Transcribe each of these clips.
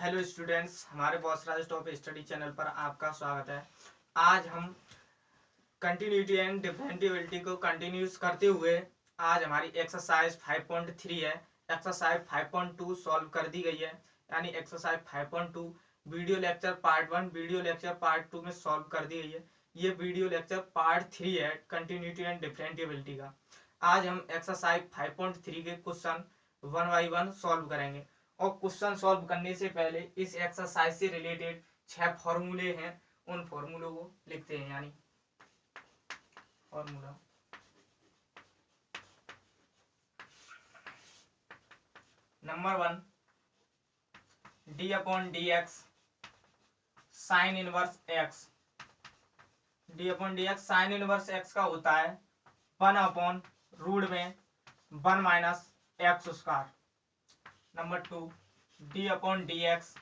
Hello students, हमारे बॉसराज top study channel पर आपका स्वागत है। आज हम कंटिन्यूटी एंड डिफरेंटिबिलिटी को कंटिन्यूस करते हुए आज हमारी एक्सरसाइज 5.3 है। एक्सरसाइज 5.2 सॉल्व कर दी गई है, यानी exercise 5.2 video lecture part 1 video lecture part 2 में सॉल्व कर दी गई है। ये वीडियो लेक्चर पार्ट 3 है कंटिन्यूटी एंड डिफरेंटिबिलिटी का। आज हम एक्सरसाइज 5.3 के क्वेश्चन 1 बाई 1 सॉल्व करेंगे। और क्वेश्चन सॉल्व करने से पहले इस एक्सरसाइज से रिलेटेड 6 फॉर्मूले हैं, उन फॉर्मूलों को लिखते हैं। यानी formula number 1, D upon D x sin inverse x. D upon D x sin inverse x का होता है 1 अपॉन रूट में 1 minus x square. Number 2, D upon D x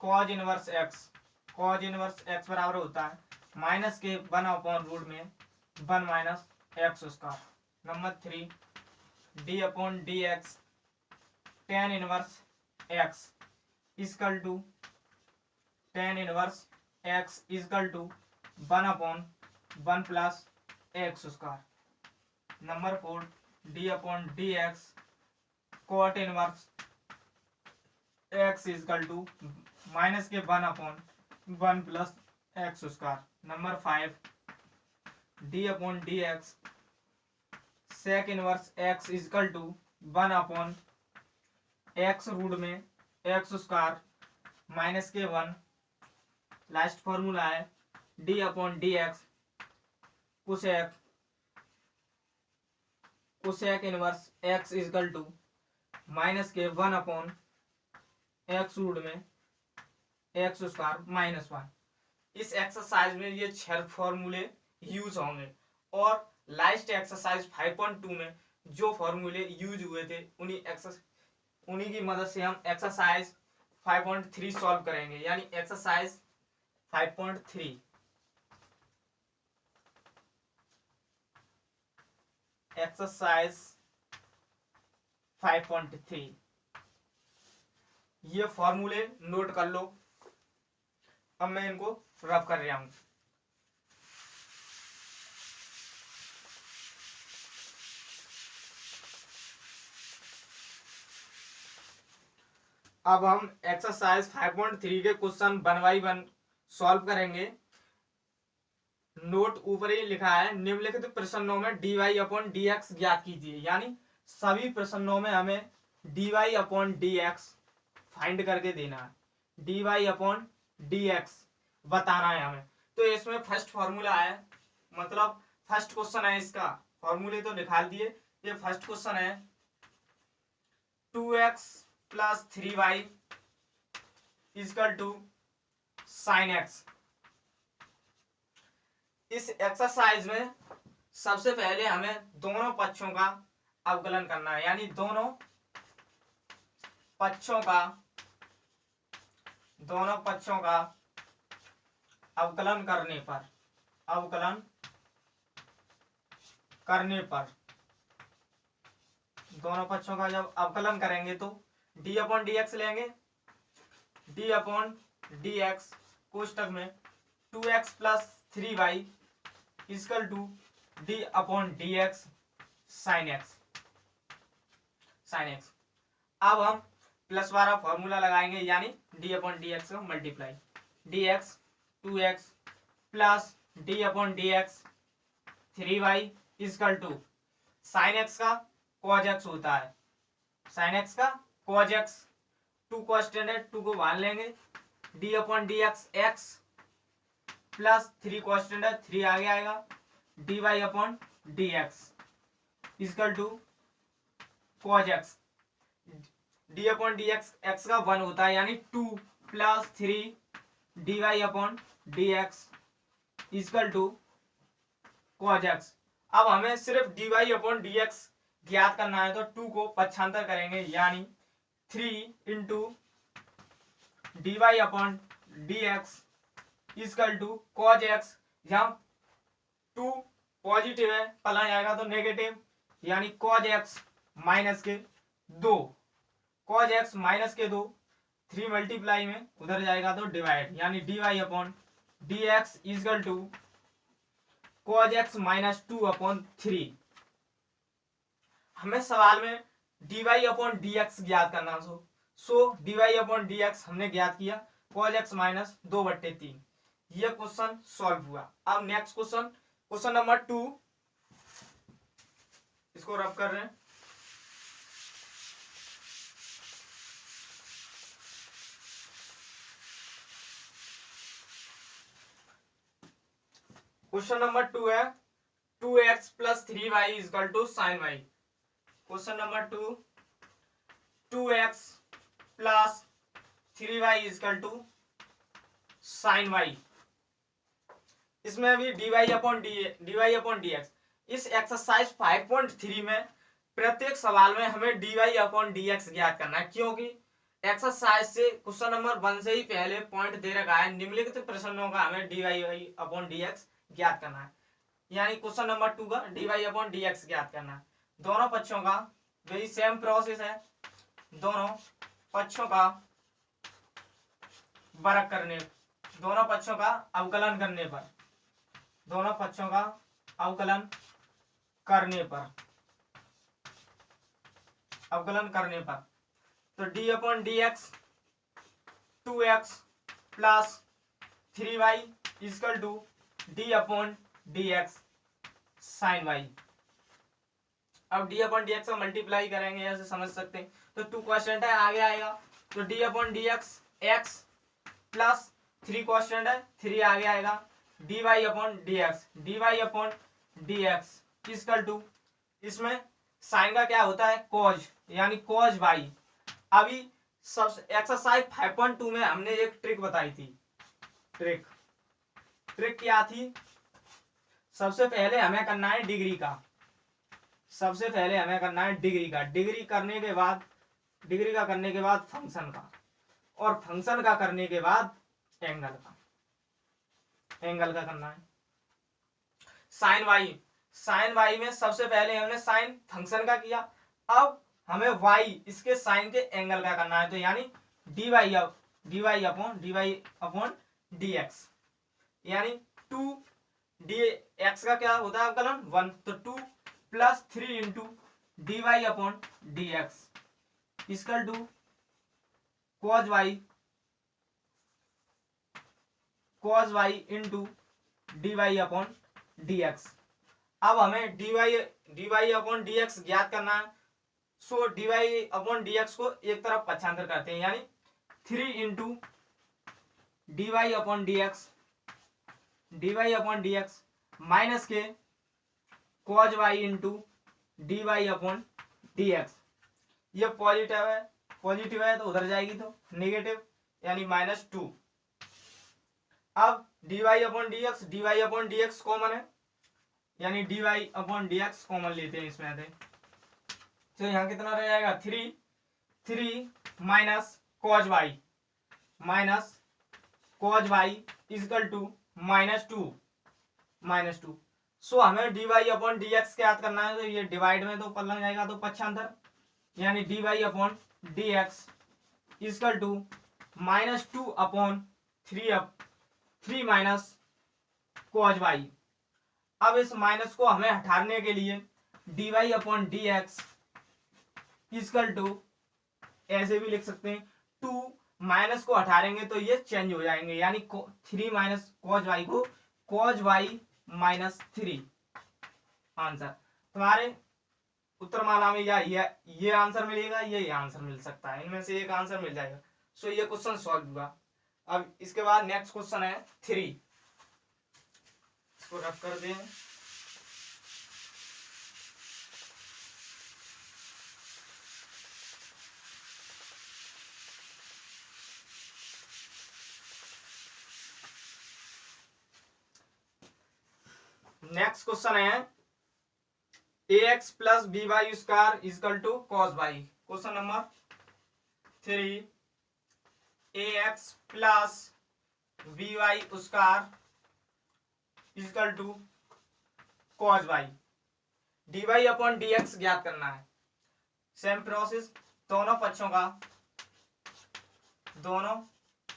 cos inverse x. Cos inverse x बराबर होता है minus के 1 upon root में 1 minus x square. Number 3, d upon D x tan inverse x equal to tan inverse x equal to 1 upon 1 plus x square. Number 4, d upon D x cot inverse x equal to minus के 1 upon 1 plus x square. Number 5, d upon D x sec inverse x equal to 1 upon x root में x square minus के 1। Last formula है d upon D x cosec inverse x equal to minus के 1 upon x root में x square minus 1। इस exercise में ये 6 फॉर्मूले use होंगे और लास्ट एक्सरसाइज 5.2 में जो फॉर्मूले यूज हुए थे उन्हीं की मदद से हम एक्सरसाइज 5.3 सॉल्व करेंगे। यानी एक्सरसाइज 5.3 एक्सरसाइज 5.3 ये फॉर्मूले नोट कर लो। अब मैं इनको रब कर रहा हूं। अब हम एक्सरसाइज 5.3 के क्वेश्चन 1 बाई 1 सॉल्व करेंगे। नोट ऊपर ही लिखा है, निम्नलिखित प्रश्नों में d y upon D x ज्ञात कीजिए। यानी सभी प्रश्नों में हमें d y upon D x find करके देना है। D y upon D x बताना है हमें। तो इसमें फर्स्ट फॉर्मूला है, मतलब फर्स्ट क्वेश्चन है, इसका फॉर्मूले तो निकाल दिए। ये फर्स्ट क्वेश्चन है 2x plus 3y equal to sine x. इस एक्सरसाइज में सबसे पहले हमें दोनों पक्षों का अवकलन करना है। यानी दोनों पक्षों का अवकलन करने पर दोनों पक्षों का जब अवकलन करेंगे तो डी अपॉन डी एक्स लेंगे। डी अपॉन डी एक्स कोष्टक में 2x plus 3y equal to d upon D x sine x. अब हम प्लस वाला फॉर्मूला लगाएंगे, यानी डी अपॉन डी एक्स का multiply d x 2x plus d upon D x 3y equal to sine x का cos x होता है। Sine x का कॉज एक्स 2 कांस्टेंट है, 2 को बाहर लेंगे। D upon D x x plus 3 constant है, 3 आगे आएगा। D y upon D x equal to cos x. D upon D x x का 1 होता है, यानी 2 plus 3 d y upon D x equal to cos x. अब हमें सिर्फ d y upon D x ज्ञात करना है, तो 2 को पक्षांतर करेंगे, यानी 3 into d y upon D x equal to cos x. जहां 2 पॉजिटिव है, पलट जाएगा तो नेगेटिव, यानी कॉज एक्स माइनस के 2। कॉज एक्स माइनस के 2 3 मल्टीप्लाई में उधर जाएगा तो डिवाइड, यानी dy upon dx equal to cos x minus 2/3। हमें सवाल में dy अपॉन dx ज्ञात करना, सो dy अपॉन dx हमने ज्ञात किया cos x माइनस 2/3। यह क्वेश्चन सॉल्व हुआ। अब नेक्स्ट क्वेश्चन, क्वेश्चन नंबर 2, इसको रब कर रहे हैं। क्वेश्चन नंबर 2 है 2x plus 3y equal to sine y. Question number 2, 2x plus 3y equal to sine y. इसमें अभी dy अपॉन dx। इस एक्सरसाइज 5.3 में प्रत्येक सवाल में हमें dy अपॉन dx ज्ञात करना है, क्योंकि एक्सरसाइज से क्वेश्चन नंबर 1 से ही पहले पॉइंट दे रखा है, निम्नलिखित प्रश्नों का हमें dy अपॉन dx ज्ञात करना है। यानी क्वेश्चन नंबर 2 का dy अपॉन dx ज्ञात करना है। दोनों पक्षों का वही सेम प्रोसेस है, दोनों पक्षों का वर्ग करने, दोनों पक्षों का अवकलन करने पर, दोनों पक्षों का अवकलन करने पर, अवकलन करने पर, तो d upon D x 2x plus 3y equal to d upon D x sine y. अब डी अपॉन डी एक्स का मल्टीप्लाई करेंगे, ऐसे समझ सकते हैं। तो 2 क्वेश्चन है, आगे आएगा तो d upon D x x plus 3 question है, 3 आगे आएगा, dy upon dx, dy upon dx equal to, इसमें साइन का क्या होता है cos, यानी cos y। अभी सब एक्सरसाइज 5.2 में हमने एक ट्रिक बताई थी। ट्रिक क्या थी? सबसे पहले हमें करना है डिग्री का, सबसे पहले हमें करना है डिग्री का, डिग्री करने के बाद, डिग्री का करने के बाद फंक्शन का, और फंक्शन का करने के बाद एंगल का, एंगल का करना है। साइन वाई, साइन वाई में सबसे पहले हमने साइन फंक्शन का किया, अब हमें वाई इसके साइन के एंगल का करना है, तो यानी dy अपॉन dx, यानी 2 dx का क्या होता है अवकलन 1, तो 2 plus 3 into dy upon dx equal to cos y into dy upon dx। अब हमें dy अपॉन dx ज्ञात करना है, सो dy अपॉन dx को एक तरफ पक्षांतर करते हैं, यानी 3 into dy upon dx minus के cos y into dy upon dx। ये पॉजिटिव है तो उधर जाएगी तो नेगेटिव, यानी -2। अब dy अपॉन dx कॉमन है, यानी dy अपॉन dx कॉमन लेते हैं इसमें से, तो यहाँ कितना रह जाएगा 3 minus cos y equal to -2। So हमें dy अपॉन dx क्या याद करना है, तो ये डिवाइड में तो ऊपर लग जाएगा तो पक्षांतर, यानी dy upon dx equal to -2 upon 3 minus cos y। अब इस माइनस को हमें हटाने के लिए dy upon dx equal to, ऐसे भी लिख सकते हैं, 2 माइनस को हटाएंगे तो ये चेंज हो जाएंगे, यानी 3 माइनस cos y को cos y माइनस 3। आंसर तुम्हारे उत्तरमाला में या ये आंसर मिलेगा, ये आंसर मिल सकता है, इनमें से एक आंसर मिल जाएगा। सो ये क्वेश्चन सॉल्व हुआ। अब इसके बाद नेक्स्ट क्वेश्चन है 3, इसको रख कर दें। नेक्स्ट क्वेश्चन है ax plus by square equal to cos y। Question number 3, ax plus by square equal to cos y, dy upon dx ज्ञात करना है। सेम प्रोसेस, दोनों पक्षों का दोनों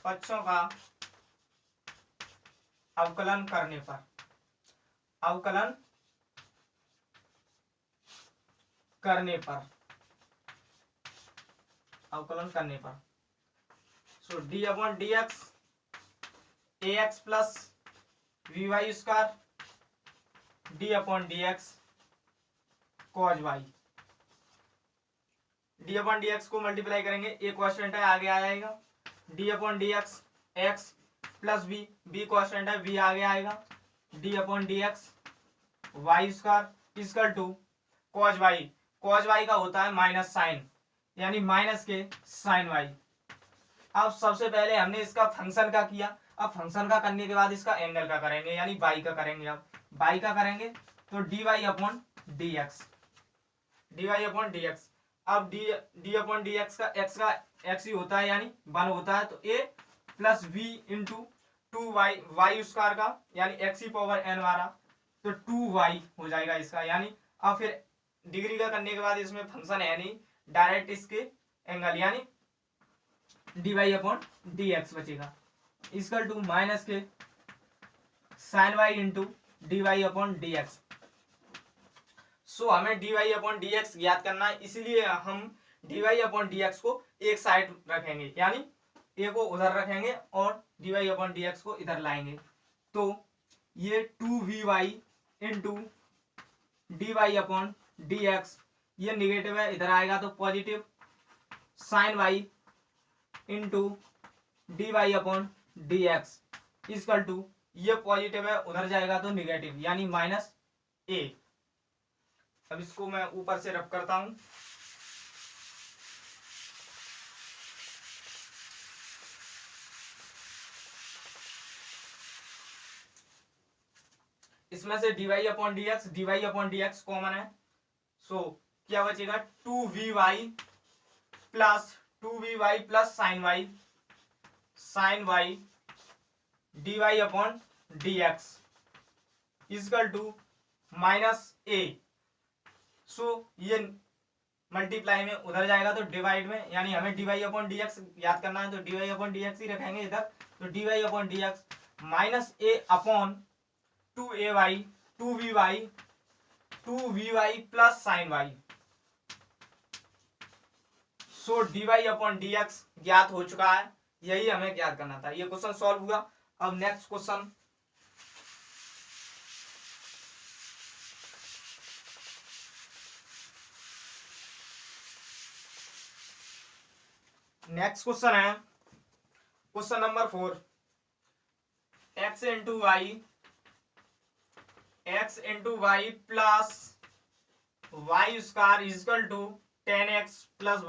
पक्षों का अवकलन करने पर, अवकलन करने पर, अवकलन करने पर। So d upon D x a x plus v y square d upon D x cos y. D upon D x को मल्टीप्लाई करेंगे, एक कॉन्स्टेंट है आगे आ जाएगा, d upon D x x plus b, b constant है b आगे आएगा, d upon D x y square equal to cos y, cos y का होता है माइनस साइन, यानी माइनस के साइन वाई। अब सबसे पहले हमने इसका फंक्शन का किया, अब फंक्शन का करने के बाद इसका एंगल का करेंगे, यानी बाई का करेंगे। अब बाई का करेंगे तो d y upon D x, d y upon D x. अब डी अपॉन डी एक्स का एक्स ही होता है यानी 1 होता है, तो a plus b into 2y y square का यानी एक्स ही पावर एन वाला, तो 2y हो जाएगा इसका। यानी अब फिर डिग्री का करने के बाद इसमें फंक्शन है नहीं, डायरेक्ट इसके एंगल यानी d y upon D x बचेगा इक्वल टू माइनस के sine y into d y upon D x. So हमें d y upon D x ज्ञात करना है, इसलिए हम d y upon D x को एक साइड रखेंगे, यानी ए को उधर रखेंगे और d y upon D x को इधर लाएंगे। तो ये 2vy into d y upon D x, ये निगेटिव है इधर आएगा तो positive, sine y into d y upon D x equal to, ये पॉजिटिव है उधर जाएगा तो निगेटिव यानी माइनस ए। अब इसको मैं ऊपर से रब करता हूं, इसमें से dy upon D x common है, सो क्या बचेगा 2vy plus sine y dy upon D x equal to minus a. So ये मल्टीप्लाई में उधर जाएगा तो डिवाइड में, यानी हमें dy अपॉन डी एक्स याद करना है तो dy अपॉन डी एक्स ही रखेंगे इधर, तो dy upon D x minus a upon 2vy plus sine y. So dy upon D x ज्ञात हो चुका है, यही हमें ज्ञात करना था। ये क्वेश्चन सॉल्व हुआ। अब नेक्स्ट क्वेश्चन, नेक्स्ट क्वेश्चन है question number 4, x into y plus y square equal to 10x plus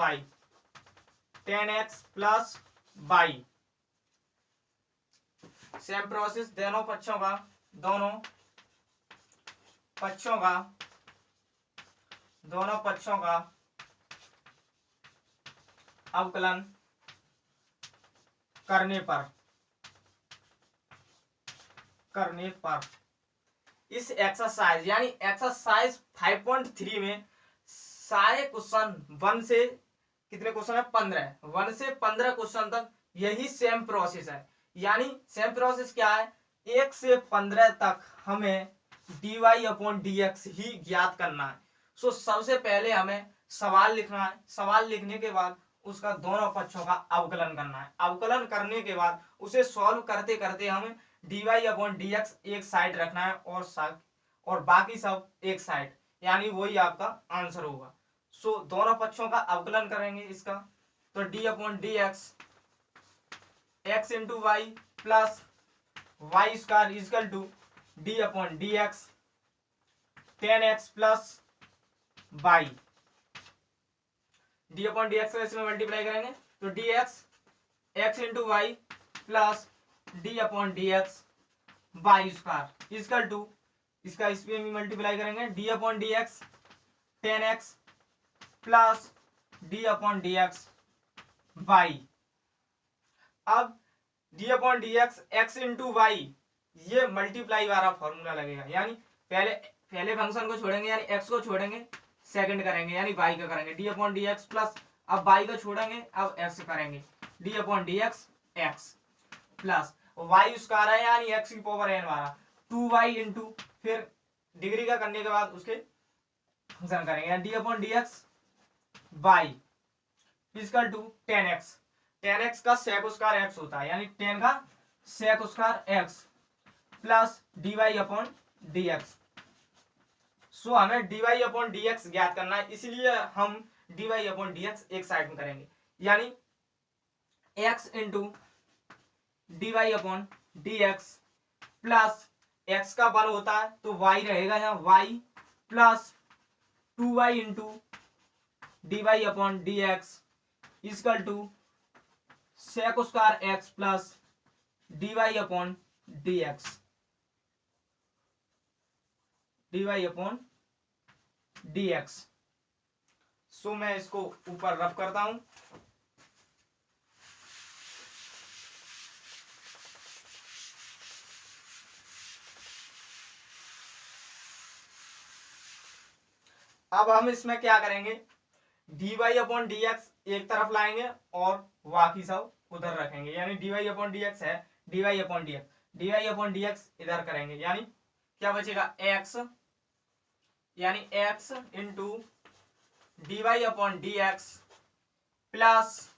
y. Same process, दोनों पक्षों का अवकलन करने पर इस एक्सरसाइज यानी एक्सरसाइज 5.3 में सारे क्वेश्चन 1 से कितने क्वेश्चन है 15, 1 से 15 क्वेश्चन तक यही सेम प्रोसेस है। यानी सेम प्रोसेस क्या है, 1 से 15 तक हमें dy अपॉन dx ही ज्ञात करना है। सो सबसे पहले हमें सवाल लिखना है, सवाल लिखने के बाद उसका दोनों पक्षों का अवकलन करना है, अवकलन करने के बाद उसे सॉल्व करते करते हमें dy अपॉन dx एक साइड रखना है और बाकी सब एक साइड, यानी वही आपका आंसर होगा। सो दोनों पक्षों का अवकलन करेंगे इसका, तो d upon D x into y plus y square equal to d upon D x 10x plus y. D upon D x इसमें मल्टीप्लाई करेंगे तो d x into y plus d upon D x y square equal to, इसका इसमें भी multiply करेंगे d upon D x 10x plus d upon D x y. अब d upon D x into y, ये multiply वाला formula लगेगा, यानी पहले फंक्शन को छोड़ेंगे यानी एक्स को छोड़ेंगे, सेकंड करेंगे यानी वाई का करेंगे, d upon D x plus अब y को छोड़ेंगे, अब x करेंगे, d upon D x x plus y square है यानी x की पावर n वाला 2y इंटू, फिर डिग्री का करने के बाद उसके फंक्शन करेंगे, d upon D x y equal to 10x, 10x का सेक स्क्वायर x होता है यानी 10 का sec square x plus d y upon D x. So हमें d y upon D x ज्ञात करना है, इसलिए हम d y upon D x एक साइड में करेंगे, यानी x into d y upon D x plus x का 1 होता है तो y रहेगा यहाँ y plus 2y into d y upon D x equal to sec square x plus d y upon D x, d y upon D x. So मैं इसको ऊपर रब करता हूं, अब हम इसमें क्या करेंगे, d y upon D x एक तरफ लाएंगे और बाकी सब उधर रखेंगे, यानी d y upon D x है, d y upon D x, d y upon D x इधर करेंगे, यानी क्या बचेगा x, यानी x into d y upon D x plus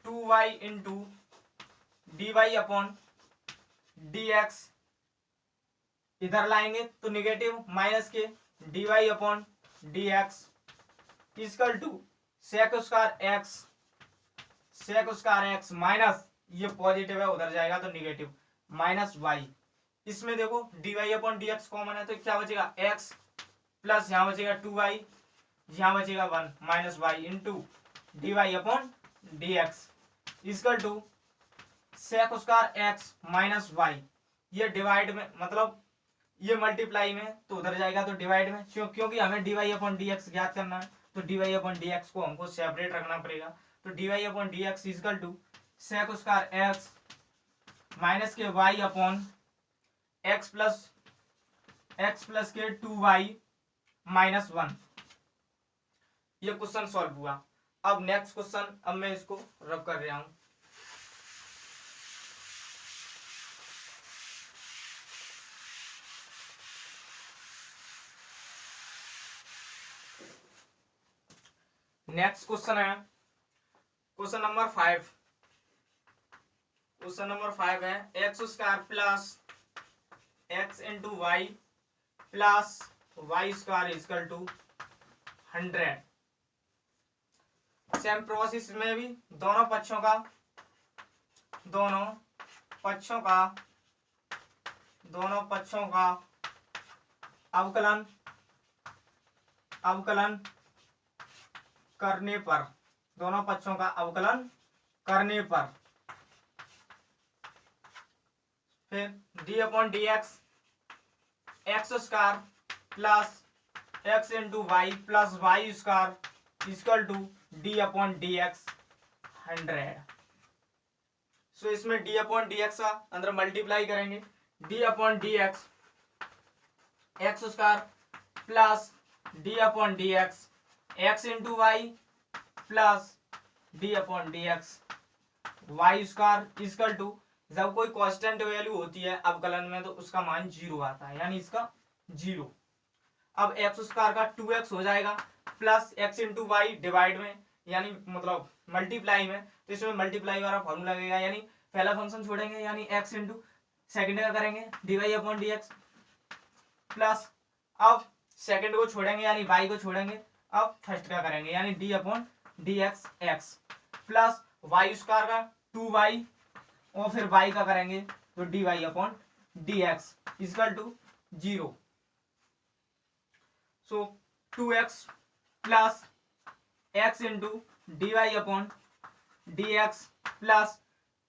2y into d y upon D x, इधर लाएंगे तो निगेटिव माइनस के d y upon D x equal to sec square x minus ये पॉजिटिव है उधर जाएगा तो निगेटिव माइनस वाई। इसमें देखो d y upon D x common है तो क्या बचेगा x प्लस यहाँ बचेगा 2y, यहाँ बचेगा 1 minus y into d y upon D x equal to sec square x minus y. ये डिवाइड में मतलब ये मल्टीप्लाई में तो उधर जाएगा तो डिवाइड में, क्योंकि हमें d y upon D x ज्ञात करना है तो d y upon D x को हमको सेपरेट रखना पड़ेगा, तो d y upon D x equal to sec square x minus के वाई अपॉन एक्स प्लस के 2y माइनस 1। ये क्वेश्चन सॉल्व हुआ। अब नेक्स्ट क्वेश्चन, अब मैं इसको रब कर रहा हूं, नेक्स्ट क्वेश्चन है क्वेश्चन नंबर 5। क्वेश्चन नंबर 5 है x square plus x into y plus y square equal to 100। Same process में भी दोनों पक्षों का अवकलन करने पर, दोनों पक्षों का अवकलन करने पर फिर d upon D x x square plus x into y plus y square equal to d upon D x 100। So इसमें डी अपॉन डी एक्स का अंदर मल्टीप्लाई करेंगे, d upon D x x square plus d upon D x x into y plus d upon D x y square equal to, जब कोई constant value होती है अवकलन में तो उसका मान 0 आता है, यानी इसका 0। अब एक्स स्क्वायर का 2x हो जाएगा plus x into y divide में यानी मतलब मल्टीप्लाई में, तो इसमें मल्टीप्लाई वाला फॉर्मूला लगेगा, यानी पहला फंक्शन छोड़ेंगे यानी x इंटू सेकेंड का करेंगे d y upon D x plus अब सेकेंड को छोड़ेंगे यानी y को छोड़ेंगे, अब फर्स्ट का करेंगे यानी d upon D x x plus y square का 2y और फिर y का करेंगे तो d y upon D x equal to 0। So 2x plus x into d y upon D x plus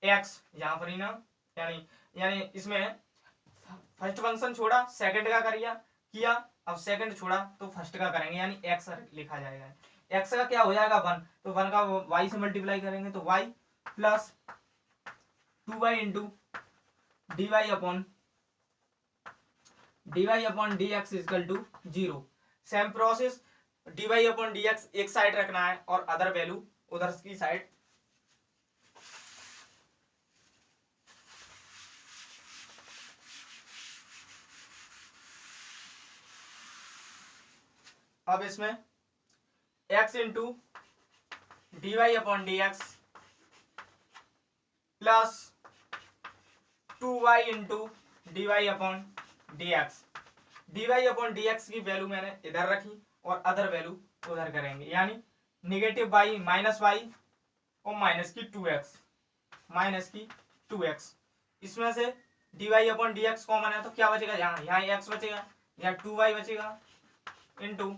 x यहाँ पर ही ना, यानी इसमें फर्स्ट फंक्शन छोड़ा सेकंड का किया अब सेकंड छोड़ा तो फर्स्ट का करेंगे यानी x लिखा जाएगा, x का क्या हो जाएगा 1 तो 1 का y से मल्टीप्लाई करेंगे तो y plus 2y into d y upon D x equal to 0। Same process d y upon D x एक साइड रखना है और अदर वैल्यू उधर की साइड। अब इसमें x into d y upon D x plus 2y into d y upon D x. D y upon D x की value मैंने इधर रखी और अदर वैल्यू उधर करेंगे, यानी निगेटिव वाई माइनस वाई और माइनस की 2x, माइनस की 2x। इसमें से d y upon D x common है तो क्या बचेगा, यहाँ x बचेगा, यहाँ 2y बचेगा into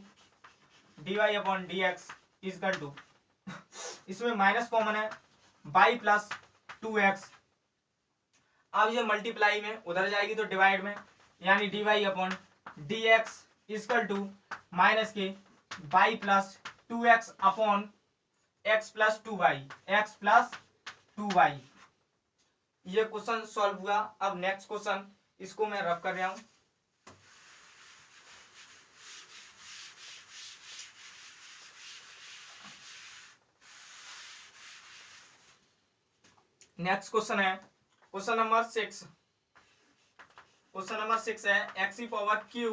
d y upon D x equal to, इसमें माइनस कॉमन है, y प्लस 2x। अब ये मल्टीप्लाई में उधर जाएगी तो डिवाइड में, यानी d y upon D x equal to minus के y plus 2x upon x plus 2y, x plus 2y। ये क्वेश्चन सॉल्व हुआ। अब नेक्स्ट क्वेश्चन, इसको मैं रब कर रहा हूं। नेक्स्ट क्वेश्चन है क्वेश्चन नंबर 6। क्वेश्चन नंबर 6 है x power cube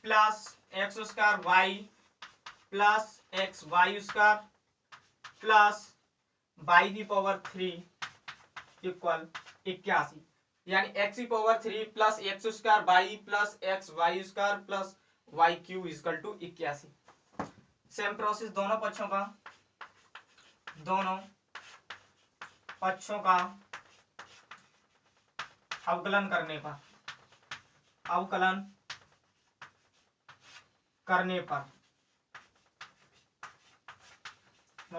plus x square y plus x y square plus y की पावर 3 इक्वल 81, यानी एक्स की power 3 plus x square y plus x y square plus y cube equal to 81। Same process दोनों पक्षों का अवकलन करने पर दोनों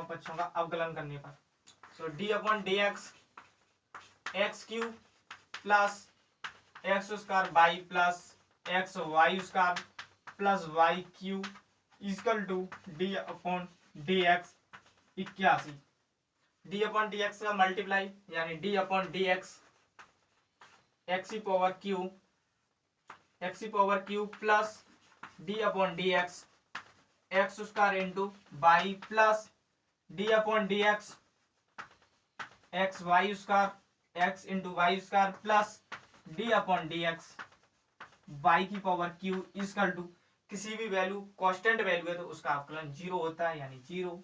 पक्षों का अवकलन करने पर, so d upon D x x cube plus x square y plus x y square plus y cube equal to d upon D x 81। डी अपॉन डी एक्स का मल्टीप्लाई, यानी d upon D x x power cube plus d upon D x x square into y plus d upon D x x y square x into y square plus d upon D x Y की power Q equal to, किसी भी value constant value है तो उसका अवकलन 0 होता है, यानी 0।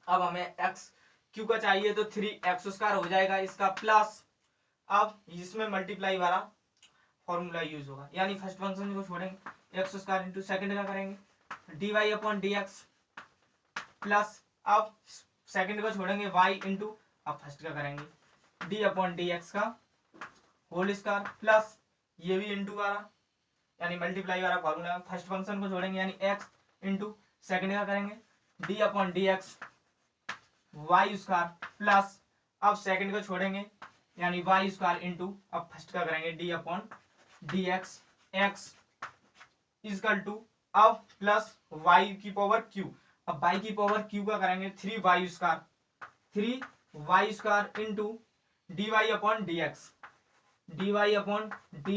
अब हमें एक्स क्यू का चाहिए तो 3x स्क्वायर हो जाएगा इसका प्लस, अब इसमें मल्टीप्लाई वाला फॉर्मूला यूज होगा, यानी फर्स्ट फंक्शन को छोड़ेंगे एक्स स्क्वायर इंटू सेकेंड का करेंगे d y upon D x plus, अब सेकेंड को छोड़ेंगे वाई इंटू, अब फर्स्ट का करेंगे डी अपॉन डी एक्स का होल स्क्वायर प्लस ये भी इंटू वाला, यानी मल्टीप्लाई वाला फॉर्मूला। फर्स्ट फंक्शन को छोड़ेंगे यानी एक्स इंटू सेकेंड का करेंगे d upon D x y square plus, अब सेकेंड को छोड़ेंगे यानी वाई स्क्वायर इंटू, अब फर्स्ट का करेंगे d upon D x x equal to, अब प्लस वाई की पावर क्यू, अब वाई की पावर क्यू का करेंगे 3y square into d y upon D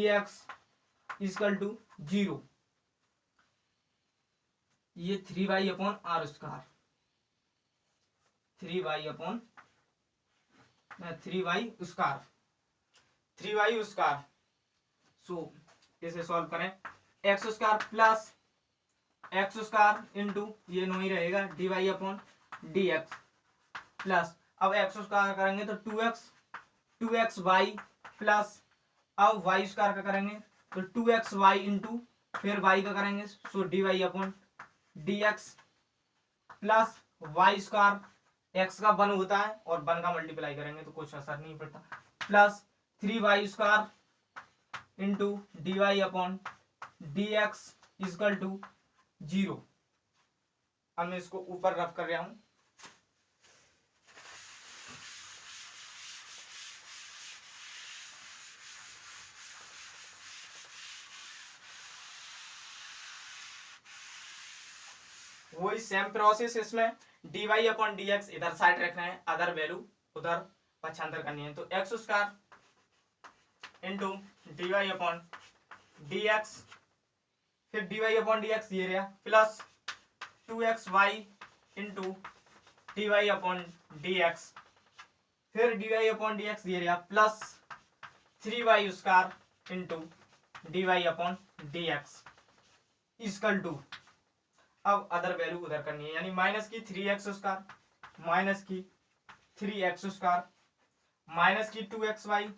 x equal to 0, ये 3y upon r square 3y square. So इसे solve करें, x square plus x square into ये नो ही रहेगा d y upon D x plus, अब एक्स स्क्वायर करेंगे तो 2x वाई प्लस, अब वाई स्क्वायर का करेंगे तो 2x वाई इंटू फिर वाई का करेंगे so d y upon D x plus y square, x का 1 होता है और 1 का मल्टीप्लाई करेंगे तो कुछ असर नहीं पड़ता, plus 3y square into d y upon D x equal to 0। अब मैं इसको ऊपर रफ कर रहा हूं, वही सेम प्रोसेस, इसमें d y upon D x इधर साइड रखना है, अदर वैल्यू उधर पक्षांतर करनी है, तो x square into d y upon D x फिर d y upon D x ये रहा plus 2xy into d y upon D x, फिर d y upon D x ये रहा plus 3y square into d y upon D x equal to, अब other value उधर करनी है, यानी माइनस की 3x स्क्वायर माइनस की 3x स्क्वायर माइनस की 2xy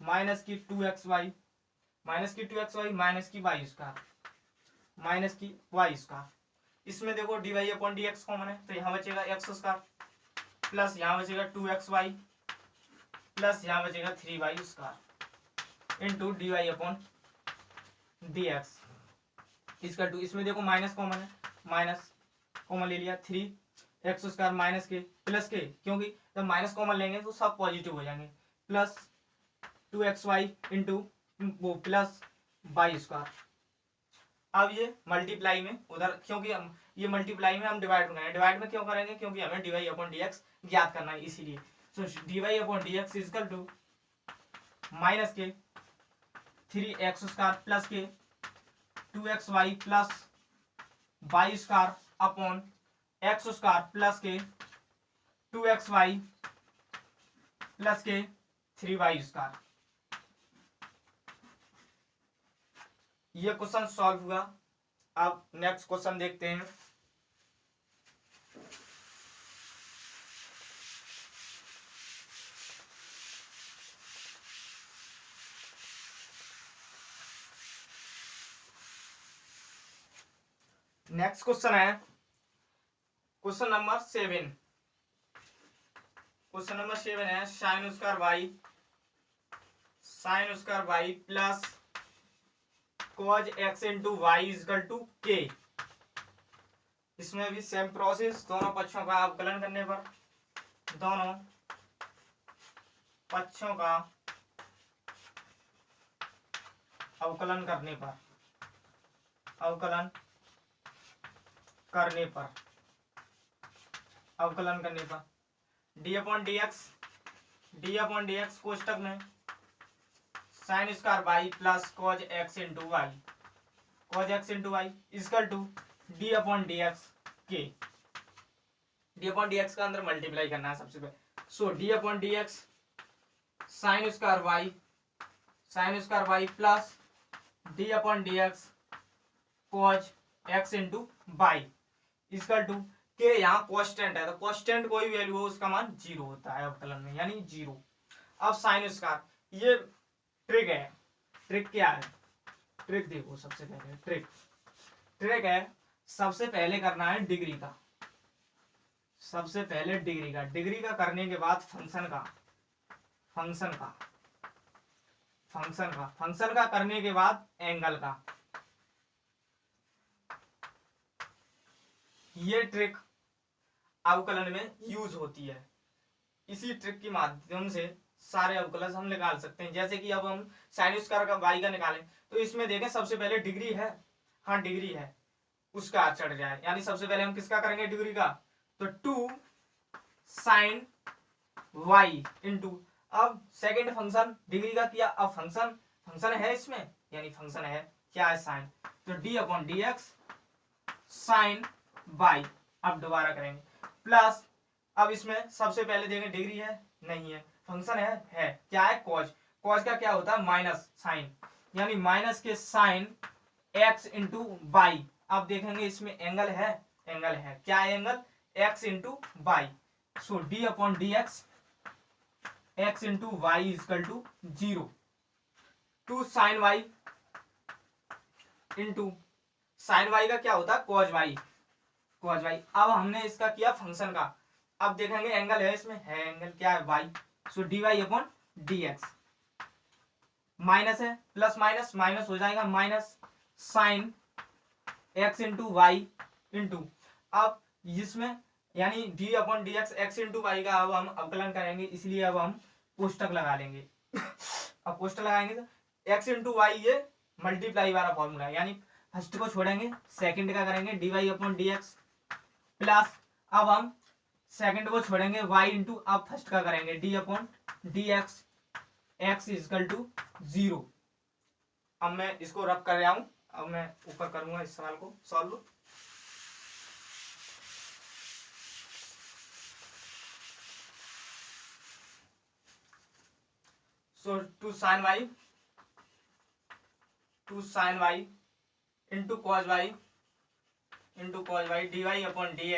माइनस की 2xy माइनस की 2xy माइनस की y स्क्वायर माइनस की y स्क्वायर। इसमें देखो d y upon D x common है तो यहाँ बचेगा एक्स स्क्वायर प्लस यहाँ बचेगा 2xy प्लस यहाँ बचेगा 3y square into d y upon D x इसका 2। इसमें देखो माइनस कॉमन है, माइनस कॉमन ले लिया 3x स्क्वायर माइनस के प्लस के, क्योंकि जब माइनस कॉमन लेंगे तो सब पॉजिटिव हो जाएंगे, प्लस 2xy इंटू वो प्लस y स्क्वायर। अब ये मल्टीप्लाई में उधर, क्योंकि हम ये मल्टीप्लाई में हम डिवाइड करेंगे, डिवाइड में क्यों करेंगे, क्योंकि हमें d y upon D x ज्ञात करना है इसीलिए। So d y upon D x equal to minus के 3x स्क्वायर प्लस के 2xy plus y square upon x square plus के 2xy प्लस के 3y स्क्वायर। ये क्वेश्चन सॉल्व हुआ। अब नेक्स्ट क्वेश्चन देखते हैं। नेक्स्ट क्वेश्चन है क्वेश्चन नंबर 7। क्वेश्चन नंबर 7 है sine square y plus cos x into y equal to k. इसमें भी सेम प्रोसेस, दोनों पक्षों का अवकलन करने पर, दोनों पक्षों का अवकलन करने पर, अवकलन करने पर डी अपॉन डी एक्स कोष्टक में sine square y plus cos x into y equal to d upon D x के। डी अपॉन डी एक्स का अंदर मल्टीप्लाई करना है सबसे पहले। So d upon D x sine square y plus d upon D x cos x into y equal to के। यहाँ कॉन्स्टेंट है तो कॉन्स्टेंट कोई वैल्यू हो उसका मान 0 होता है अवकलन में, यानी 0। अब साइन स्क्वायर, ये ट्रिक है। ट्रिक क्या है, ट्रिक देखो सबसे पहले ट्रिक है, सबसे पहले करना है डिग्री का, सबसे पहले डिग्री का करने के बाद फंक्शन का करने के बाद एंगल का। ये ट्रिक अवकलन में यूज होती है। इसी ट्रिक के माध्यम से सारे अवकलन हम निकाल सकते हैं। जैसे कि अब हम साइन स्क्वायर का वाई का निकालें तो इसमें देखें सबसे पहले डिग्री है, हाँ डिग्री है, उसका चढ़ जाए, यानी सबसे पहले हम किसका करेंगे डिग्री का, तो 2 साइन वाई इंटू, अब सेकेंड फंक्शन डिग्री का किया, अब फंक्शन है इसमें, यानी फंक्शन है क्या है साइन, तो d upon D x sine y. अब दोबारा करेंगे प्लस, अब इसमें सबसे पहले देखें डिग्री है नहीं है, फंक्शन है क्या है कॉज का क्या होता है माइनस साइन, यानी माइनस के साइन एक्स इंटू वाई। अब देखेंगे इसमें एंगल है क्या है angle, x into y. So d upon D x x into y equal to 0, 2 sine y into sign y का क्या होता है कॉज वाई। अब हमने इसका किया फंक्शन का, अब देखेंगे एंगल है इसमें, है एंगल क्या है y. So d y upon D x, minus है प्लस माइनस हो जाएगा, minus sine x into y into, अब इसमें यानी d upon D x x into y का अब हम अवकलन करेंगे, इसलिए अब हम कोष्टक लगा लेंगे। अब कोष्टक लगाएंगे तो एक्स इंटू वाई ये मल्टीप्लाई वाला फॉर्मूला है, यानी फर्स्ट को छोड़ेंगे सेकंड का करेंगे d y upon D x plus, अब हम सेकंड को छोड़ेंगे y इंटू, अब फर्स्ट का करेंगे d upon D x equal to 0। अब मैं इसको रब कर रहा हूं, अब मैं ऊपर करूंगा इस सवाल को solve. So two sine y into cos y d y upon D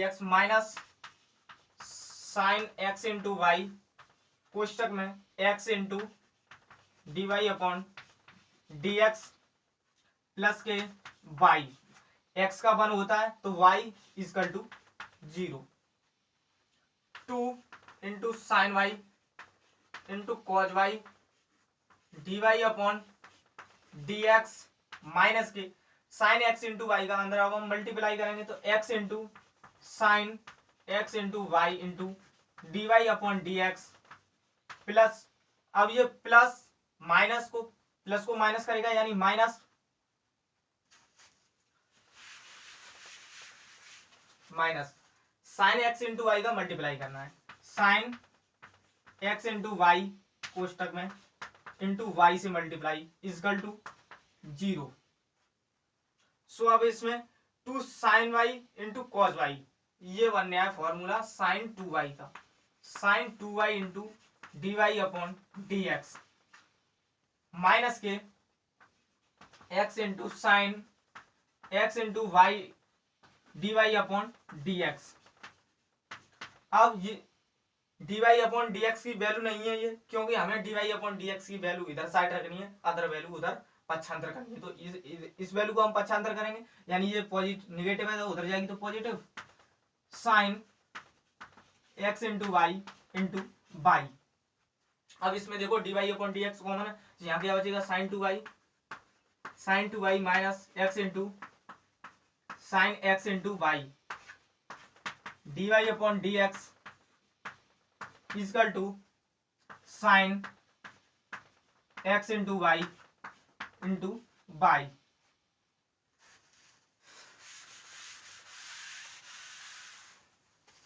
x minus sine x into y कोष्टक में x into d y upon D x plus के वाई, एक्स का 1 होता है तो y equal to 0, 2 into sign y into cos y d y upon D x minus के sine x into y का अंदर अब हम मल्टीप्लाई करेंगे तो x into sign x into y into d y upon D x plus, अब ये plus plus को माइनस करेगा यानी minus sine x into y का मल्टीप्लाई करना है, साइन एक्स इंटू वाई कोष्टक में इंटू वाई से मल्टीप्लाई इजकल टू 0। सो अब इसमें 2 sine y into cos y, ये बन गया है फॉर्मूला साइन 2y का, sine 2y into d y upon D x minus के x into sign x into y d y upon D x. अब ये d y upon D x की value नहीं है ये, क्योंकि हमें d y upon D x की वैल्यू इधर साइड रखनी है, अदर वैल्यू उधर पक्षांतर करनी है, तो इस वैल्यू को हम पक्षांतर करेंगे यानी ये पॉजिटिव नेगेटिव है तो उधर जाएगी तो positive, sine x into y into y. अब इसमें देखो d y upon D x common है, यहाँ क्या बचेगा sine 2y minus x into sign x into y d y upon D x equal to sine x into y into y.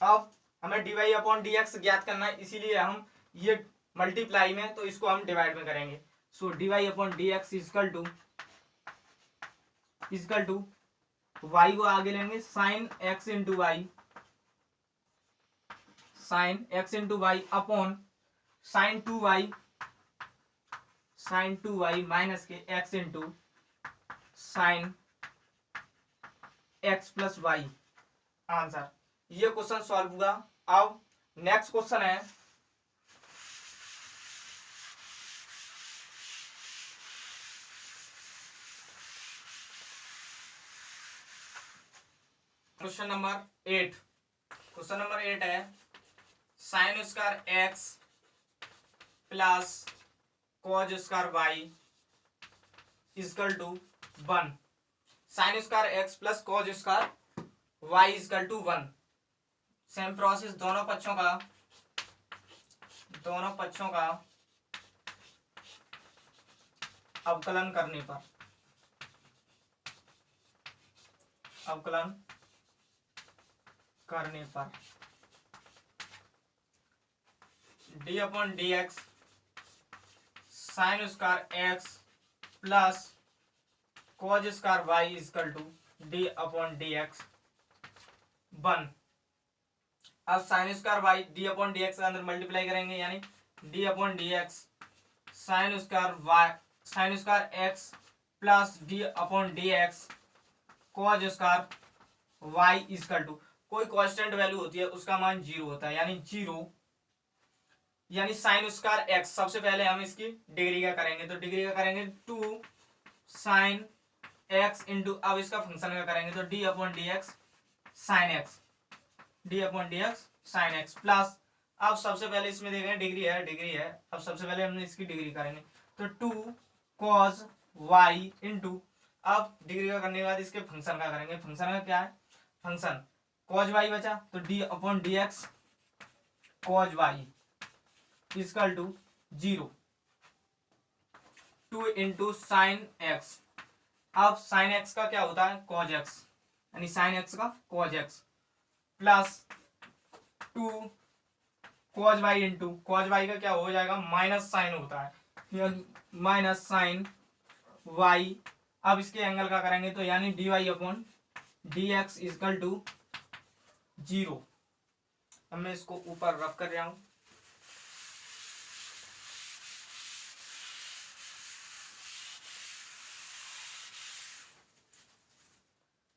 अब हमें d y upon D x ज्ञात करना है, इसीलिए हम ये मल्टीप्लाई में तो इसको हम डिवाइड में करेंगे। So d y upon D x equal to y को आगे लेंगे sine x into y upon sign 2y minus के x into sign x plus y. Answer, ये क्वेश्चन सॉल्व हुआ। अब नेक्स्ट क्वेश्चन है क्वेश्चन नंबर 8। क्वेश्चन नंबर 8 है sine square x plus cos square y equal to 1। Sine square x plus cos square y equal to 1। Same process दोनों पक्षों का अवकलन करने पर d upon D x sine square x plus cos square y equal to d upon D x 1। अब sine square y d upon D x के अंदर multiply करेंगे यानी d upon D x sine square x plus d upon D x cos square y equal to, कोई constant value होती है उसका मान 0 होता है यानी 0, यानी साइन स्क्वायर एक्स सबसे पहले हम इसकी डिग्री का करेंगे तो डिग्री का करेंगे 2 साइन एक्स इंटू, अब इसका फंक्शन का करेंगे तो d upon D x sine x plus, अब सबसे पहले इसमें देखेंगे डिग्री है, अब सबसे पहले हमने इसकी डिग्री करेंगे तो 2 कॉस वाई इंटू, अब डिग्री का करने के बाद इसके फंक्शन का करेंगे, फंक्शन का क्या है, फंक्शन कॉज वाई बचा तो d upon D x cos y equal to 0, 2 into sign x, अब साइन एक्स का क्या होता है कॉज एक्स, यानी साइन एक्स का cos x plus 2 cos y into, cos y का क्या हो जाएगा माइनस साइन होता है यानी माइनस साइन वाई, अब इसके एंगल का करेंगे तो यानी d y upon D x equal to 0। अब मैं इसको ऊपर रख कर रहा हूं।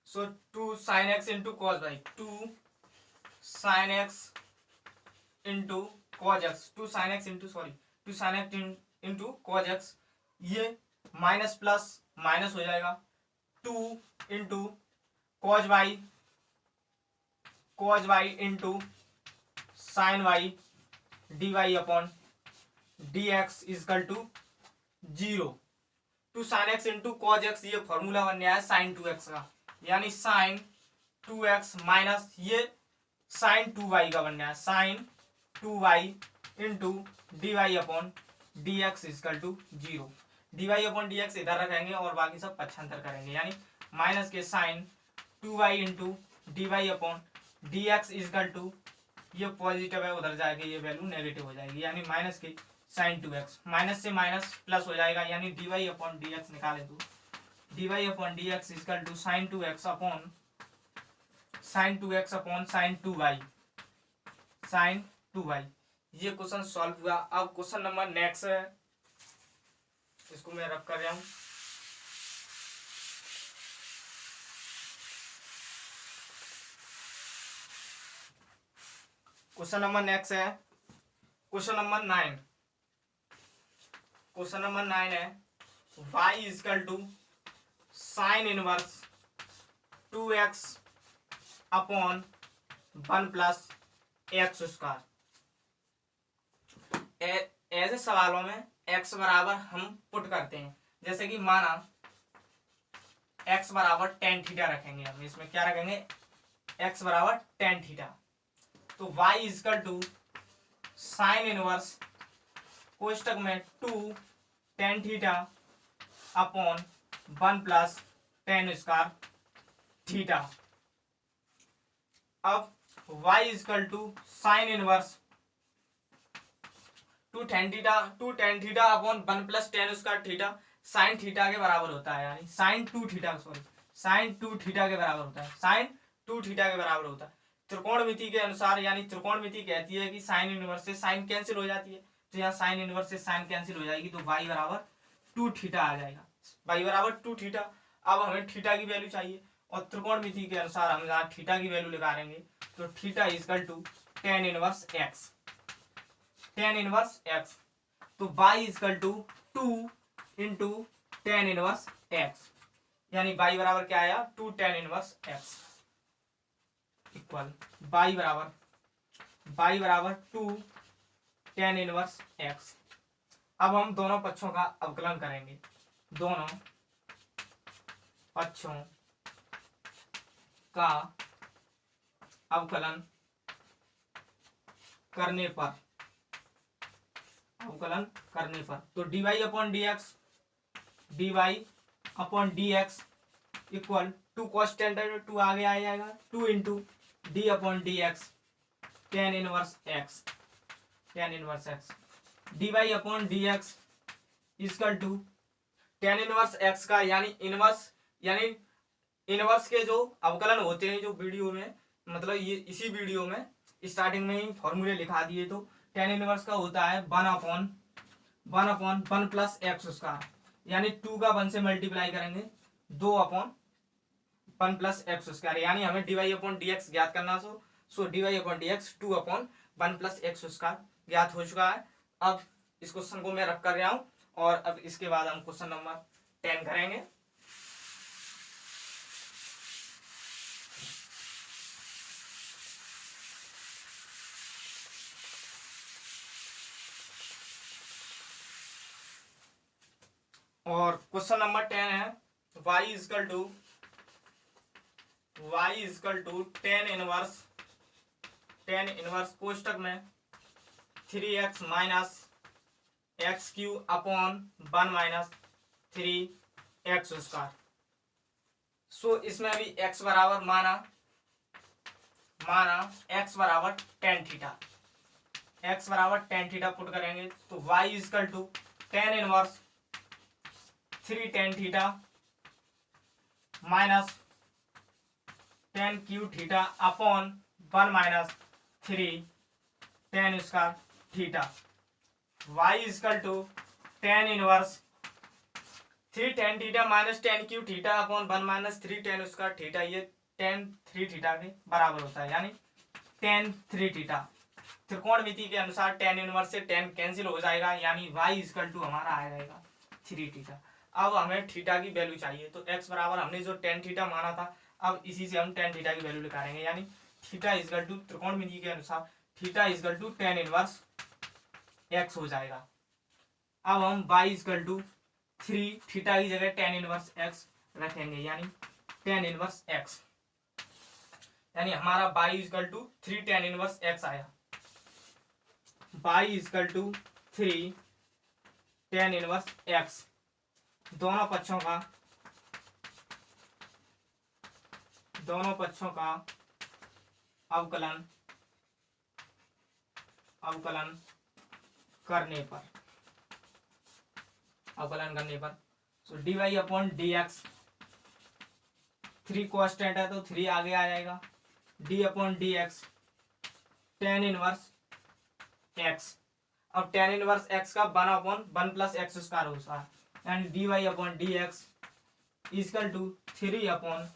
So 2 sin x into cos y, 2 sin x into cos x, 2 sin x into sorry 2 sin x into cos x, ये माइनस प्लस माइनस हो जाएगा। 2 into cos y into sign y d y upon D x equal to 0। 2 sin x into cos x, ये formula बन गया है sign 2x का, यानी sign 2x minus ये साइन 2y का बन गया है sin 2y into d y upon D x equal to 0। D y upon D x इधर रखेंगे और बाकी सब पक्षांतर करेंगे, यानी माइनस के sin 2y into d y upon D x equal to, ये पॉजिटिव है उधर जाएगी, ये वैल्यू नेगेटिव हो जाएगी, यानी माइनस के साइन 2x, माइनस से माइनस प्लस हो जाएगा, यानी d y upon D x निकाले तो d y upon D x equal to sin 2x upon sin 2x upon sign 2y, sin 2y। ये क्वेश्चन सॉल्व हुआ। अब क्वेश्चन नंबर नेक्स्ट है, इसको मैं रख कर रहा हूं। क्वेश्चन नंबर नेक्स्ट है क्वेश्चन नंबर 9। क्वेश्चन नंबर 9 है y equal to sign inverse 2x upon 1 plus x square. ऐसे सवालों में x बराबर हम पुट करते हैं, जैसे कि माना x बराबर टेन थीटा रखेंगे, हम इसमें क्या रखेंगे x बराबर टेन थीटा, तो y equal to sign inverse कोष्टक में 2 tan theta upon 1 plus tan square theta. अब y equal to sign inverse 2 tan theta upon 1 plus tan square theta sign theta के बराबर होता है, यानी sign 2 theta sorry sine 2 theta के बराबर होता है, साइन 2 थीटा के बराबर होता है त्रिकोणमिति के अनुसार, यानी त्रिकोणमिति कहती है कि साइन इनवर्स से साइन कैंसिल हो जाती है, तो यहाँ साइन इनवर्स से साइन कैंसिल हो जाएगी, तो y बराबर 2 थीटा आ जाएगा, y बराबर 2 थीटा। अब हमें थीटा की वैल्यू चाहिए और त्रिकोणमिति के अनुसार हम यहाँ थीटा की वैल्यू निकालेंगे, तो theta equal to tan inverse x, tan inverse x, तो y equal to 2 into tan inverse x, यानी y बराबर क्या आया 2 tan inverse x equal y बराबर 2 टेन इनवर्स एक्स। अब हम दोनों पक्षों का अवकलन करेंगे, दोनों पक्षों का अवकलन करने पर तो dy upon D x equal 2 cos tan 2 आगे आ जाएगा, 2 into d upon D x tan inverse x dy upon D x equal to tan inverse x का, यानी इनवर्स के जो अवकलन होते हैं जो वीडियो में, मतलब ये इसी वीडियो में स्टार्टिंग में ही फॉर्मूले लिखा दिए, तो टेन इनवर्स का होता है 1 अपॉन 1 प्लस एक्स स्क्वायर, यानी 2 का 1 से मल्टीप्लाई करेंगे 2 अपॉन 1 प्लस एक्स स्क्वायर, यानी हमें dy अपॉन डी एक्स ज्ञात करना, सो dy upon D x 2 upon 1 plus x square ज्ञात हो चुका है। अब इस क्वेश्चन को मैं रख कर रहा हूँ और अब इसके बाद हम क्वेश्चन नंबर 10 करेंगे। और क्वेश्चन नंबर 10 है y equal to tan inverse कोष्टक में 3x minus x cube upon 1 minus 3x square. So इसमें भी x बराबर माना x बराबर टेन थीटा पुट करेंगे, तो y equal to tan 3 tan theta minus tan cube theta upon 1 minus 3 tan square theta. y equal to tan inverse 3 tan theta minus tan cube theta upon 1 minus 3 tan square theta, ये tan 3 theta के बराबर होता है, यानी tan 3 theta. त्रिकोणमिति के अनुसार tan inverse से tan cancel हो जाएगा, यानी y इजकल टू हमारा आ जाएगा 3 थीटा। अब हमें थीटा की वैल्यू चाहिए, तो x बराबर हमने जो tan थीटा माना था, अब इसी से हम tan थीटा की वैल्यू निकालेंगे, यानी थीटा इजकल टू त्रिकोणमिति के अनुसार theta equal to tan inverse x हो जाएगा। अब हम y इजकल टू 3 थीटा की जगह tan इनवर्स x रखेंगे, यानी tan इनवर्स x, यानी हमारा y equal to 3 tan inverse x आया। y equal to 3 tan inverse x, दोनों पक्षों का अवकलन करने पर so dy upon D x, 3 constant है तो 3 आगे आ जाएगा, d upon D x tan inverse x. अब टेन इनवर्स एक्स का 1 अपॉन 1 प्लस एक्स स्क्वायर होता है, यानी dy upon D x equal to 3 upon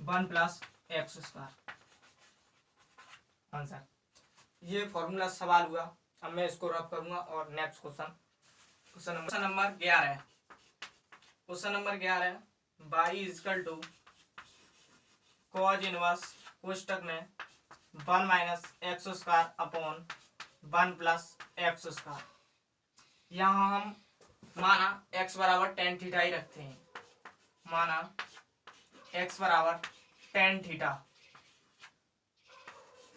1 plus x square. Answer, ये फॉर्मूला सवाल हुआ। अब मैं इसको रब करूंगा और next question number 11। Question number 11, y equal to cos inverse कोष्टक में 1 minus x square upon 1 plus x square. यहाँ हम माना x बराबर टेन थीटा ही रखते हैं, माना x बराबर टेन थीटा,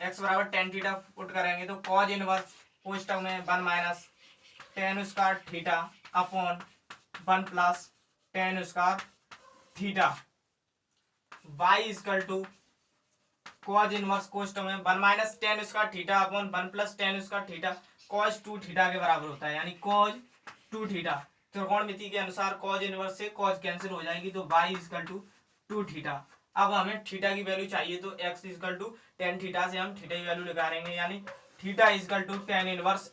x बराबर टेन थीटा पुट करेंगे तो कॉज इनवर्स कोष्टक में 1 minus tan square theta upon 1 plus tan square theta. y equal to cos inverse कोष्टक में 1 minus tan square theta upon 1 plus tan square theta cos 2 theta के बराबर होता है, यानी कॉज 2 थीटा। त्रिकोणमिति के अनुसार कॉज इनवर्स से कॉज कैंसिल हो जाएगी, तो y इजकल टू 2 थीटा। अब हमें थीटा की वैल्यू चाहिए, तो x equal to tan theta से हम थीटा की वैल्यू निकालेंगे, यानी theta equal to tan inverse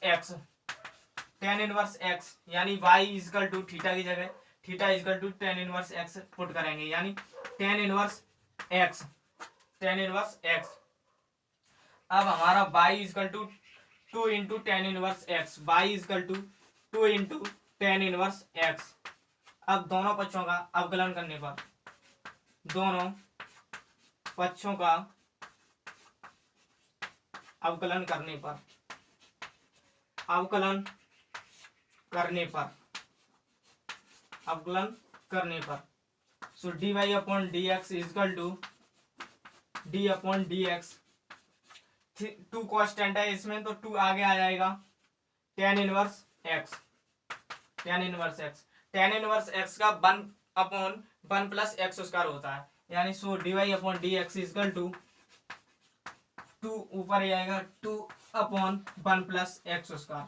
x, यानी y इजकल टू थीटा की जगह theta equal to tan inverse x put करेंगे, यानी टेन इनवर्स x। अब हमारा y equal to 2 into tan inverse x, y equal to 2 into tan inverse x। अब दोनों पक्षों का अवकलन करने पर अवकलन करने पर so dy upon D x equal to d upon D x, 2 constant है इसमें तो 2 आगे आ जाएगा, टेन इनवर्स एक्स का 1 अपॉन 1 प्लस एक्स स्क्वायर होता है, यानी so dy upon D x equal to 2 ऊपर ही आएगा 2 अपॉन 1 प्लस एक्स स्क्वायर।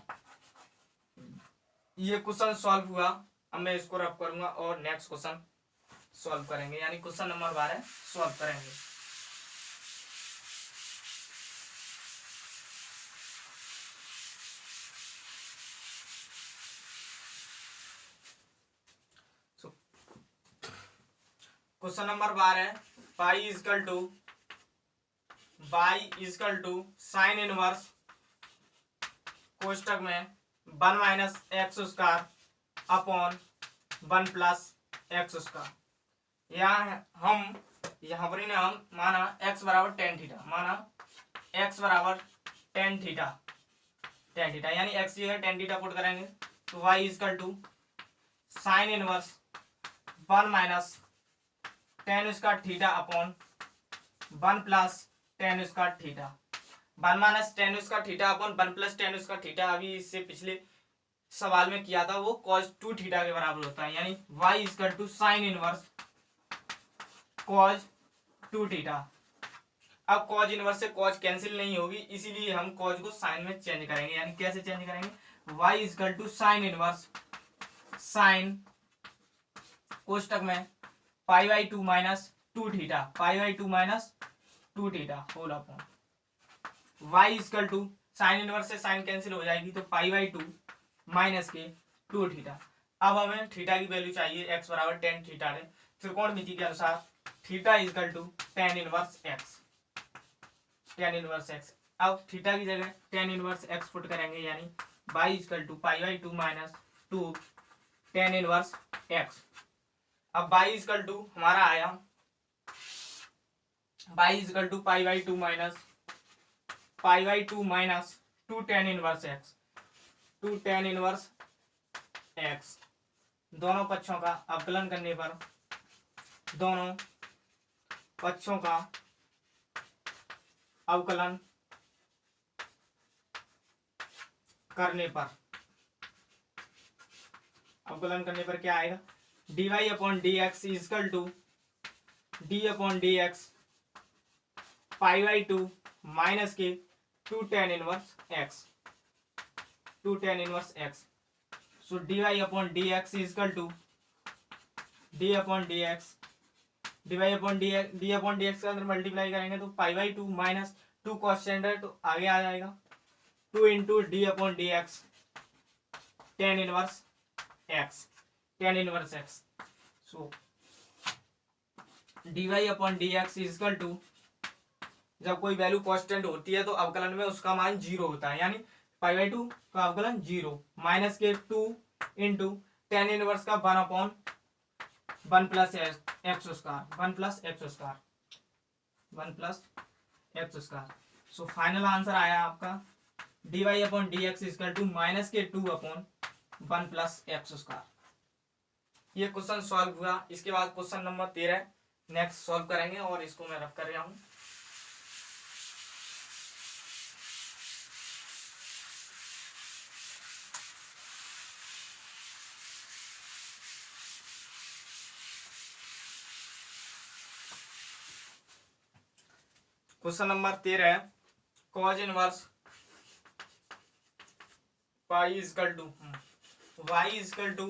ये क्वेश्चन सॉल्व हुआ। अब मैं इसको रब करूंगा और नेक्स्ट क्वेश्चन सॉल्व करेंगे, यानी क्वेश्चन नंबर 12 सॉल्व करेंगे। Question number 12, y equal to sign inverse कोष्टक में 1 minus x square upon 1 plus x square. यहाँ पर हम माना x बराबर टेन थीटा, यानी x की जगह टेन थीटा पुट करेंगे, तो y equal to sign inverse 1 minus tan square theta upon 1 plus tan square theta. 1 minus tan square theta upon 1 plus tan square theta अभी इससे पिछले सवाल में किया था, वो cos 2 थीटा के बराबर होता है, यानी y equal to sign inverse cos 2 theta. अब cos इनवर्स से cos कैंसिल नहीं होगी, इसीलिए हम cos को साइन में चेंज करेंगे, यानी कैसे चेंज करेंगे, y equal to sign inverse sine कोष्टक में pi by two minus two theta, pi by two minus two theta whole upon y equal to sign inverse से साइन कैंसिल हो जाएगी तो पाई बाई टू माइनस के two theta. अब हमें theta की वैल्यू चाहिए एक्स बराबर टेन थीटा है। त्रिकोणमिति के अनुसार theta equal to tan inverse x, tan inverse x. अब थीटा की जगह टेन इनवर्स एक्स पुट करेंगे यानी y equal to pi by two minus two tan inverse x. अब बाई इजकल टू हमारा आया y equal to pi by two minus two tan inverse x, two tan inverse x. दोनों पक्षों का अवकलन करने पर, दोनों पक्षों का अवकलन करने पर, अवकलन करने पर क्या आएगा, d y upon D x equal to d upon D x pi by two minus के two tan inverse x, two tan inverse x. So d y upon D x equal to d upon D x, d y upon D x के अंदर multiply करेंगे तो pi by two minus two constant है तो आगे आ जाएगा two into d upon D x tan inverse x, tan inverse x. So d y upon D x equal to, जब कोई वैल्यू कांस्टेंट होती है तो अवकलन में उसका मान जीरो होता है, यानी पाई बाई टू का अवकलन जीरो माइनस के टू इंटू टेन इनवर्स का one upon one plus x square, one plus x square, one plus x square. So final answer आया आपका d y upon D x equal to minus के two upon one plus x square. ये question solve हुआ। इसके बाद question number 13 next solve करेंगे और इसको मैं रख कर रहा हूँ। क्वेश्चन नंबर 13 है cos inverse pi equal to y equal to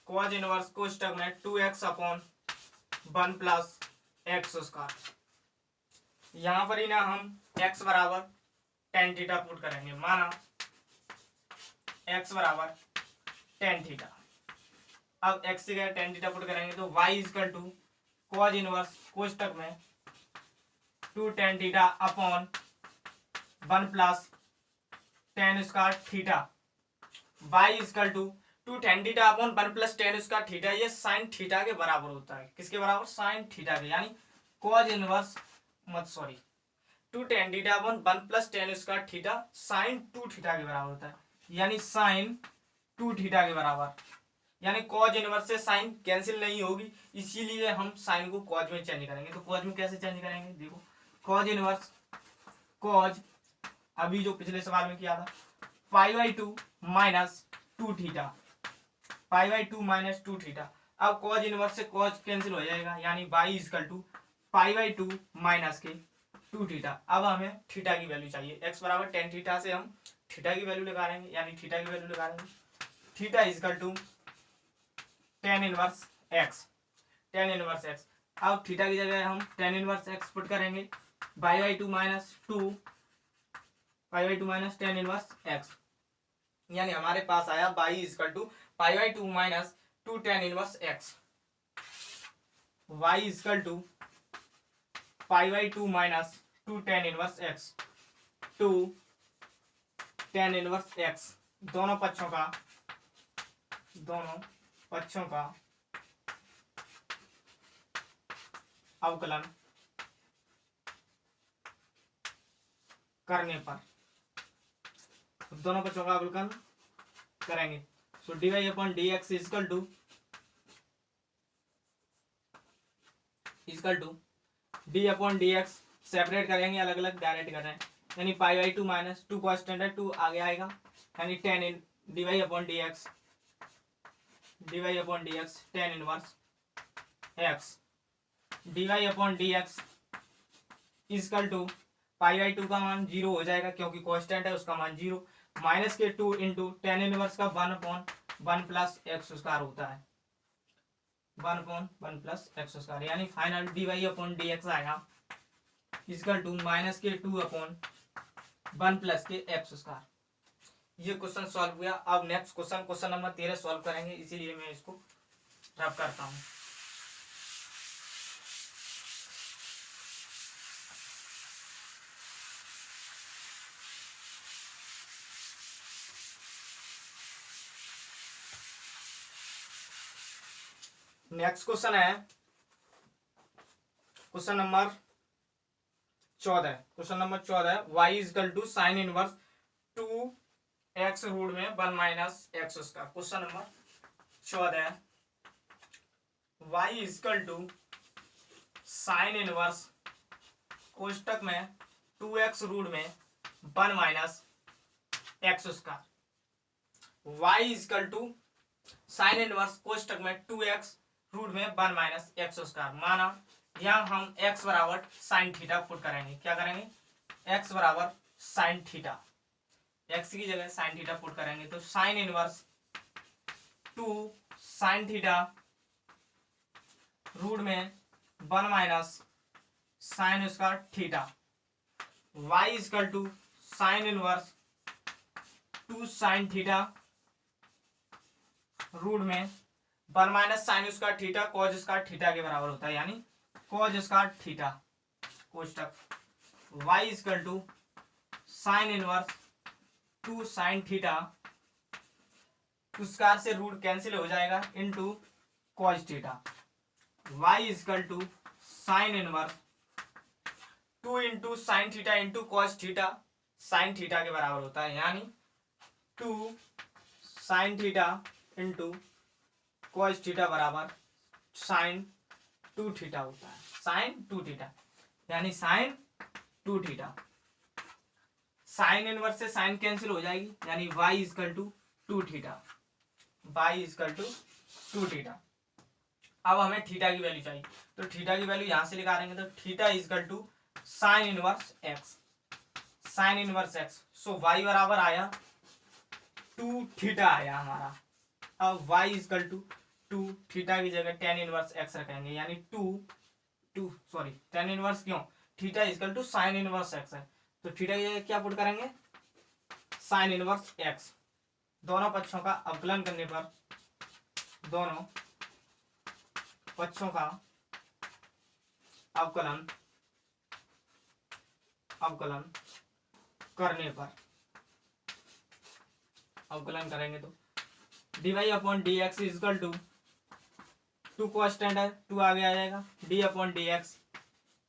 cos inverse कोष्टक में two x upon one plus x square. यहाँ पर ही ना हम एक्स बराबर टेन थीटा पुट करेंगे, माना एक्स बराबर टेन थीटा। अब एक्स की जगह टेन थीटा पुट करेंगे तो y equal to cos inverse कोष्टक में two tan theta upon one plus tan square theta. Y equal to two tan theta upon one plus tan square theta, ये sine theta के बराबर होता है। किसके बराबर, साइन थीटा के, यानी cause inverse two tan theta upon one plus tan square theta sign to theta के बराबर होता है, यानी साइन टू थीटा के बराबर। यानी कॉज इनवर्स से साइन कैंसिल नहीं होगी, इसीलिए हम साइन को कॉज में चेंज करेंगे। तो कॉज में कैसे चेंज करेंगे, देखो कॉज इनवर्स कॉज, अभी जो पिछले सवाल में किया था, pi by two minus two theta, pi by two minus two theta. अब कॉज इनवर्स से कॉज कैंसिल हो जाएगा, यानी y equal to pi by two minus के टू थीटा। अब हमें थीटा की वैल्यू चाहिए, एक्स बराबर टेन थीटा से हम थीटा की वैल्यू लगा लेंगे, यानी थीटा की वैल्यू लगा लेंगे theta equal to tan inverse x, tan inverse x. अब थीटा की जगह हम टेन इनवर्स एक्स पुट करेंगे, pi by two minus two, pi by two minus tan inverse x, यानी हमारे पास आया y equal to pi by two minus two tan inverse x, y equal to pi by two minus two tan inverse x, two tan inverse x. दोनों पक्षों का अवकलन करने पर, दोनों पक्षों का अवकलन करेंगे। So d y upon D x equal to d upon D x separate करेंगे, अलग अलग डायरेक्ट कर रहे हैं, यानी pi by two minus two constant है, टू आगे आएगा, यानी टेन इन d y upon D x tan inverse x, d y upon D x equal to pi by two का मान जीरो हो जाएगा क्योंकि कांस्टेंट है, उसका मान जीरो, माइनस के टू इंटू टेन इनवर्स का one upon one plus x square होता है, 1/1 प्लस एक्स स्क्वायर, यानी फाइनल dy/dx आया इक्वल टू माइनस के 2/1 प्लस के एक्स स्क्वायर। ये क्वेश्चन सॉल्व हुआ। अब नेक्स्ट क्वेश्चन नंबर 13 सॉल्व करेंगे, इसीलिए मैं इसको रब करता हूँ। नेक्स्ट क्वेश्चन है question number 14 y equal to sign inverse 2x root में 1 minus x square. Question number 14 y equal to sign inverse कोष्टक में 2x रूट में 1 minus x square. y equal to sign inverse कोष्टक में 2x root में 1 minus x square. माना यहाँ हम x बराबर साइन थीटा पुट करेंगे। क्या करेंगे? x बराबर साइन थीटा, x की जगह साइन थीटा पुट करेंगे तो sine inverse 2 sign theta root में 1 minus sine square theta. y equal to sign inverse 2 sign theta root में 1 minus sine square theta cos square theta के बराबर होता है, यानी कॉज स्क्वायर थीटा कोष्टक y equal to sign inverse 2 sign theta, square से root cancel हो जाएगा, into cos theta. y equal to sign inverse 2 into sine theta into cos theta sign theta के बराबर होता है, यानी 2 sign theta into cos theta बराबर sin 2 theta होता है, साइन 2 थीटा, यानी साइन 2 थीटा। साइन इनवर्स से साइन कैंसिल हो जाएगी, यानी y equal to 2 theta, y equal to 2 theta. अब हमें थीटा की वैल्यू चाहिए, तो थीटा की वैल्यू यहां से निकालेंगे तो theta equal to sign inverse x, sin inverse x. So y बराबर आया 2 थीटा आया हमारा। अब y इक्वल टू 2 थीटा की जगह टेन इनवर्स एक्स रखेंगे, यानी टेन इनवर्स क्यों, theta equal to sign inverse x है, तो थीटा की जगह क्या पुट करेंगे, साइन इनवर्स एक्स। दोनों पक्षों का अवकलन करने पर, दोनों पक्षों का अवकलन करने पर, अवकलन करेंगे तो dy/dx इक्वल टू 2 कांस्टेंट है, 2 आगे आ जाएगा, d/dx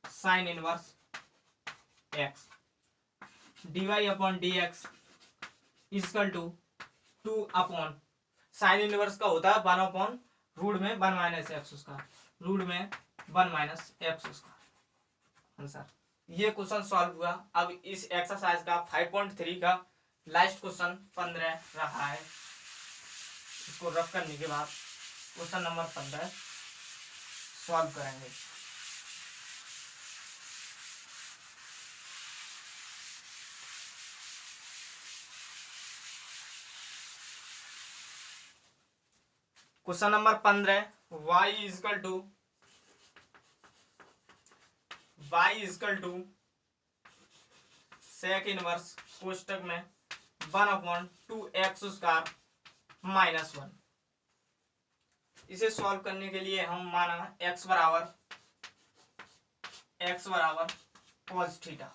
sin inverse x, dy/dx equal to 2 upon sin inverse का होता है 1 अपॉन रूट में 1 माइनस एक्स स्क्वायर, रूट में 1 माइनस एक्स स्क्वायर आंसर। ये क्वेश्चन सॉल्व हुआ। अब इस एक्सरसाइज का 5.3 का लास्ट क्वेश्चन 15 रहा है, इसको रफ करने के बाद क्वेश्चन नंबर 15 सॉल्व करेंगे। Question number 15 y equal to sec inverse कोष्टक में 1/2 एक्स स्क्वायर माइनस 1। इसे सॉल्व करने के लिए हम माना x बराबर cos थीटा,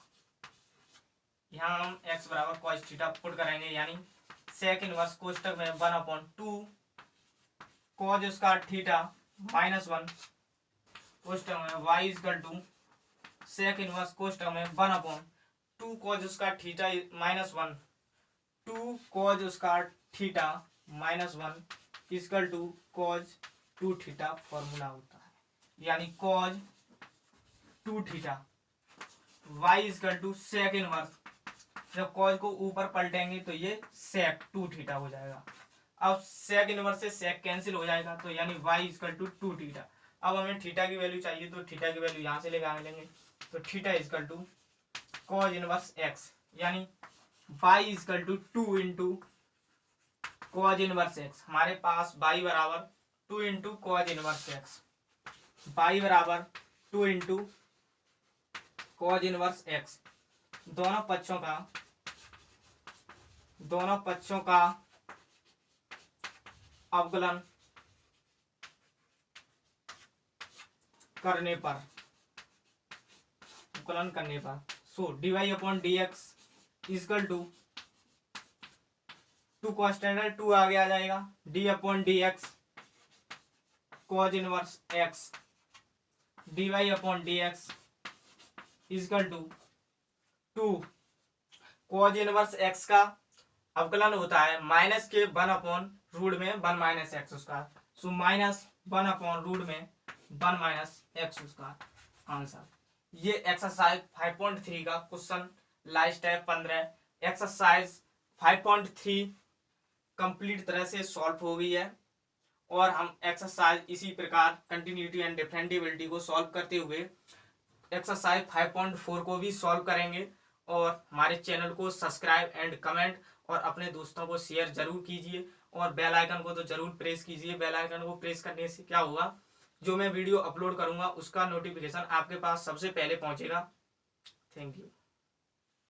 यहाँ हम x बराबर cos थीटा पुट करेंगे, यानी सेक इनवर्स कोष्टक में 1/2 cos स्क्वायर थीटा माइनस 1 कोष्टक में y equal to sec inverse कोष्टक में 1/2 cos square theta minus 1, 2 cos square theta minus 1 equal to cos 2 theta formula होता है, यानी cos 2 theta y equal to sec inverse, जब cos को ऊपर पलटेंगे तो ये सेक 2 थीटा हो जाएगा। अब सेक इनवर्स से सेक कैंसिल हो जाएगा, तो यानी y इक्वल टू 2 थीटा। अब हमें थीटा की वैल्यू चाहिए, तो थीटा की वैल्यू यहाँ से लेंगे, तो theta equal to cos inverse x, यानी y equal to 2 into cos inverse x। हमारे पास y बराबर 2 into cos inverse x, y बराबर 2 इंटू कॉज इनवर्स एक्स। दोनों पक्षों का अवकलन करने पर so dy upon D x equal to 2 constant है, 2 आगे आ जाएगा, d upon D x cos inverse x dy upon D x equal to 2 cos inverse x का अवकलन होता है माइनस के 1 अपॉन रूट में 1 माइनस एक्स उसका, सो माइनस 1 अपॉन रूट में 1 माइनस एक्स उसका आंसर। ये एक्सरसाइज 5.3 का क्वेश्चन लास्ट है 15। एक्सरसाइज 5.3 कंप्लीट तरह से सॉल्व हो गई है और हम एक्सरसाइज इसी प्रकार कंटिन्यूटी एंड डिफरेंटिबिलिटी को सॉल्व करते हुए एक्सरसाइज 5.4 को भी सॉल्व करेंगे। और हमारे चैनल को सब्सक्राइब एंड कमेंट और अपने दोस्तों को शेयर जरूर कीजिए और बेल आइकन को तो जरूर प्रेस कीजिए। बेल आइकन को प्रेस करने से क्या होगा, जो मैं वीडियो अपलोड करूंगा उसका नोटिफिकेशन आपके पास सबसे पहले पहुंचेगा। Thank you.